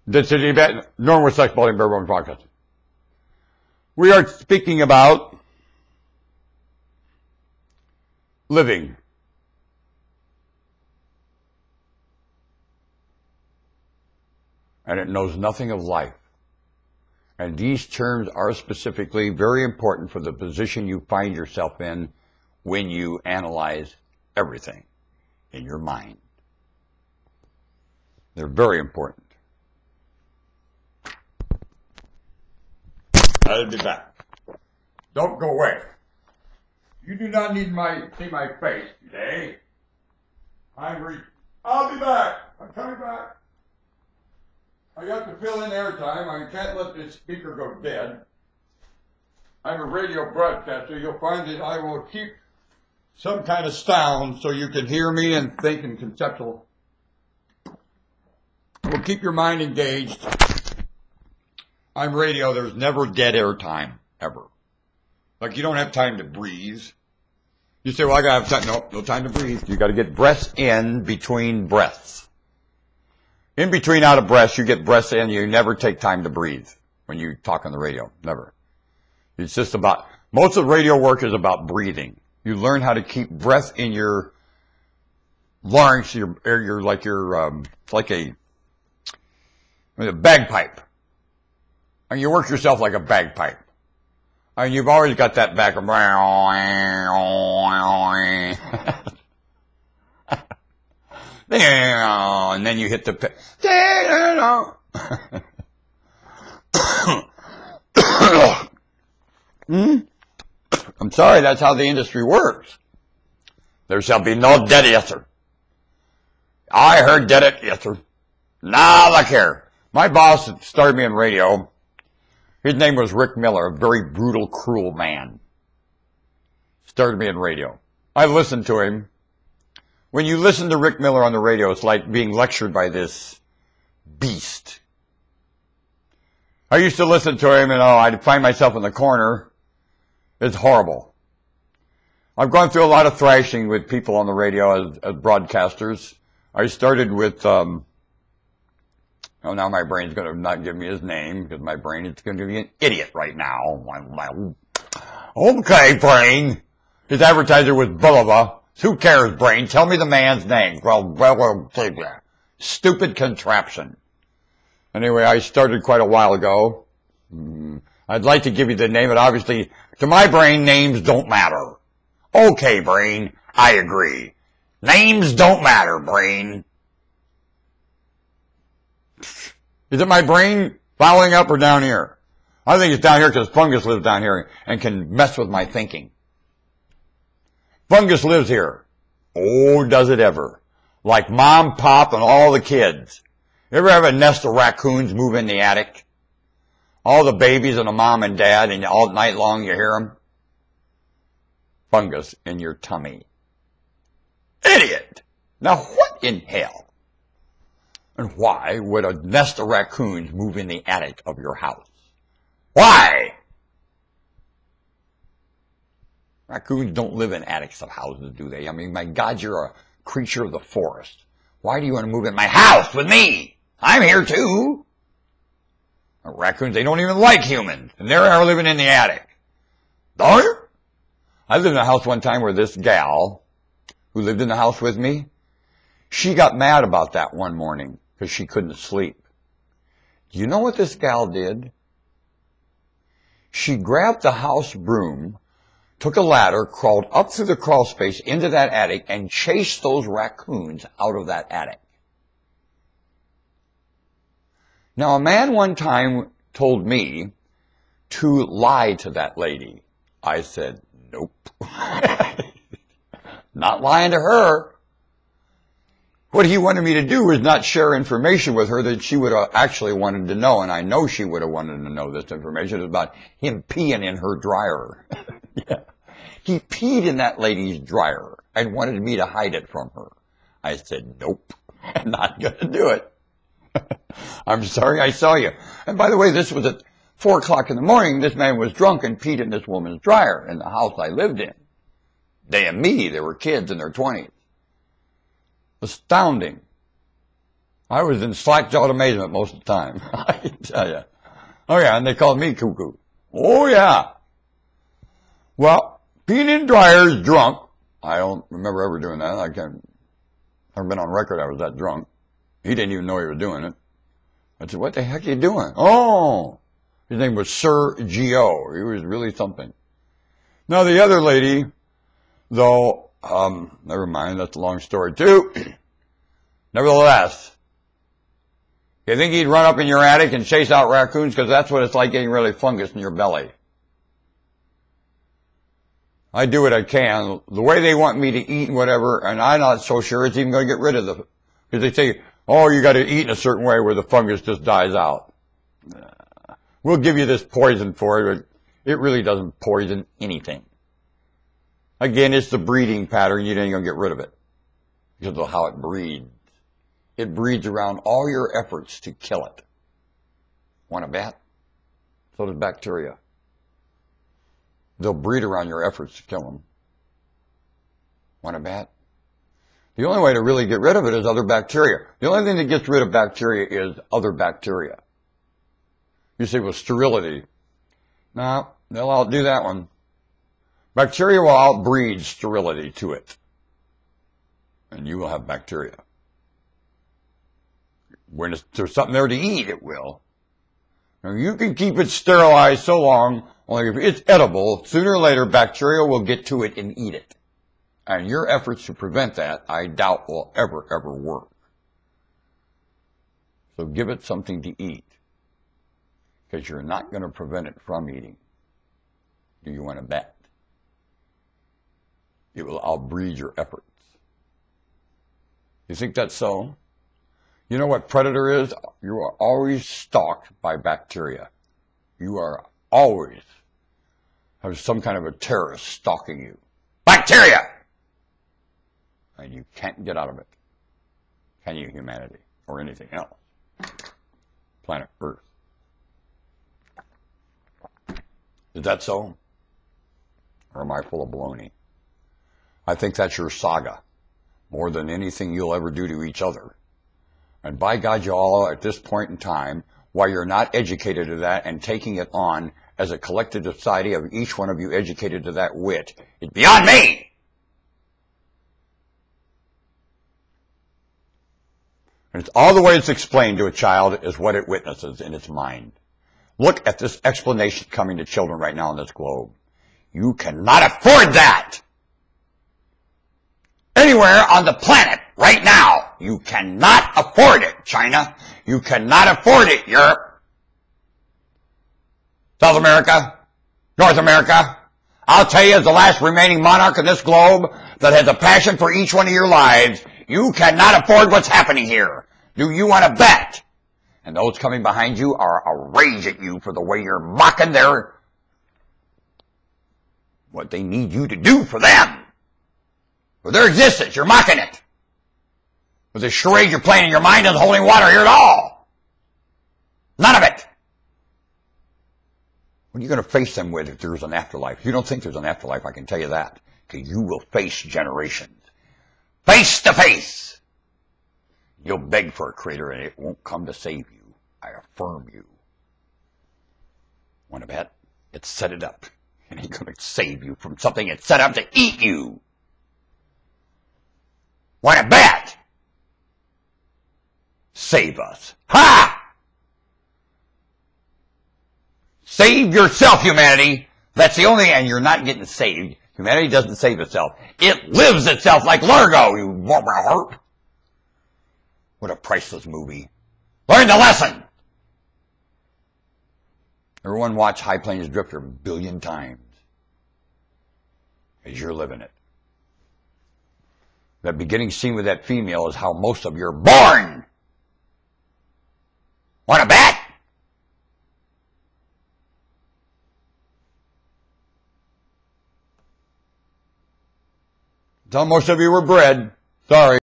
Density Bat, Normal Sex Body Bare Bones Podcast. We are speaking about living. And it knows nothing of life. And these terms are specifically very important for the position you find yourself in when you analyze everything in your mind. They're very important. I'll be back. Don't go away. You do not need see my face today. I'll be back. I'm coming back. I got to fill in airtime. I can't let this speaker go dead. I'm a radio broadcaster. You'll find that I will keep some kind of sound so you can hear me and think in conceptual. We'll keep your mind engaged. I'm radio. There's never dead air time, ever. Like you don't have time to breathe. You say, well, I got to have time. No time to breathe. You got to get breaths in between breaths. In between out of breaths, you get breaths in. You never take time to breathe when you talk on the radio. Never. It's just about, most of the radio work is about breathing. You learn how to keep breath in your larynx, it's like a bagpipe. And you work yourself like a bagpipe. And you've always got that back of, and then you hit the I'm sorry, that's how the industry works. There shall be no dead ether. I heard dead ether. Now look here. My boss that started me in radio, his name was Rick Miller, a very brutal, cruel man. Started me in radio. I listened to him. When you listen to Rick Miller on the radio, it's like being lectured by this beast. I used to listen to him and I'd find myself in the corner. It's horrible. I've gone through a lot of thrashing with people on the radio as broadcasters. I started with, now my brain's going to not give me his name because my brain is going to be an idiot right now. Okay, brain. His advertiser was Bulova. Who cares, brain? Tell me the man's name. Well, stupid contraption. Anyway, I started quite a while ago. I'd like to give you the name, but obviously, to my brain, names don't matter. Okay, brain, I agree. Names don't matter, brain. Is it my brain following up or down here? I think it's down here because Fungus lives down here and can mess with my thinking. Fungus lives here. Oh, does it ever. Like Mom, Pop, and all the kids. You ever have a nest of raccoons move in the attic? All the babies and the mom and dad, and all night long you hear them? Fungus in your tummy. Idiot! Now what in hell? And why would a nest of raccoons move in the attic of your house? Why? Raccoons don't live in attics of houses, do they? I mean, my God, you're a creature of the forest. Why do you want to move in my house with me? I'm here too. Raccoons, they don't even like humans, and they're living in the attic. Don't you? I lived in a house one time where this gal, who lived in the house with me, she got mad about that one morning because she couldn't sleep. Do you know what this gal did? She grabbed the house broom, took a ladder, crawled up through the crawl space into that attic, and chased those raccoons out of that attic. Now, a man one time told me to lie to that lady. I said, nope. Not lying to her. What he wanted me to do was not share information with her that she would have actually wanted to know, and I know she would have wanted to know this information. It was about him peeing in her dryer. Yeah. He peed in that lady's dryer and wanted me to hide it from her. I said, nope, I'm not going to do it. I'm sorry I saw you. And by the way, this was at 4 o'clock in the morning. This man was drunk and peed in this woman's dryer in the house I lived in. They and me, they were kids in their 20s. Astounding. I was in slack-jawed amazement most of the time. I can tell you. Oh, yeah, and they called me cuckoo. Oh, yeah. Well, being in dryers drunk, I don't remember ever doing that. I've never been on record I was that drunk. He didn't even know he was doing it. I said, what the heck are you doing? Oh, his name was Sir G.O. He was really something. Now, the other lady, though, never mind, that's a long story too. Nevertheless, you think he'd run up in your attic and chase out raccoons? Because that's what it's like getting really fungus in your belly. I do what I can. The way they want me to eat and whatever, and I'm not so sure it's even going to get rid of the, because they say, oh, you got to eat in a certain way where the fungus just dies out. We'll give you this poison for it, but it really doesn't poison anything. Again, it's the breeding pattern. You ain't going to get rid of it because of how it breeds. It breeds around all your efforts to kill it. Want to bet? So does bacteria. They'll breed around your efforts to kill them. Want to bet? The only way to really get rid of it is other bacteria. The only thing that gets rid of bacteria is other bacteria. You say, well, sterility. No, they'll outdo that one. Bacteria will outbreed sterility to it. And you will have bacteria. When there's something there to eat, it will. Now, you can keep it sterilized so long, only if it's edible, sooner or later, bacteria will get to it and eat it. And your efforts to prevent that, I doubt will ever work. So give it something to eat. Because you're not going to prevent it from eating. Do you want to bet? It will outbreed your efforts. You think that's so? You know what predator is? You are always stalked by bacteria. You are always have some kind of a terrorist stalking you. Bacteria! And you can't get out of it. Can you, humanity? Or anything else? Planet Earth. Is that so? Or am I full of baloney? I think that's your saga. More than anything you'll ever do to each other. And by God, you all, at this point in time, while you're not educated to that and taking it on as a collective society of each one of you educated to that wit, it's beyond me! And it's all the way it's explained to a child is what it witnesses in its mind. Look at this explanation coming to children right now on this globe. You cannot afford that! Anywhere on the planet right now, you cannot afford it, China. You cannot afford it, Europe. South America, North America. I'll tell you, as the last remaining monarch of this globe that has a passion for each one of your lives, you cannot afford what's happening here. Do you want to bet? And those coming behind you are a rage at you for the way you're mocking what they need you to do for them. For their existence, you're mocking it. With the charade you're playing in your mind isn't holding water here at all. None of it. What are you going to face them with if there's an afterlife? You don't think there's an afterlife, I can tell you that. Because you will face generations. Face to face. You'll beg for a creator and it won't come to save you. I affirm you. Want to bet? It's set it up. And he's going to save you from something it's set up to eat you. Want to bet? Save us. Ha! Save yourself, humanity. That's the only, and you're not getting saved. Humanity doesn't save itself. It lives itself like Largo, you heart. What a priceless movie. Learn the lesson. Everyone watch High Plains Drifter a billion times. As you're living it. That beginning scene with that female is how most of you are born. Want to bet? That's how most of you were bred. Sorry.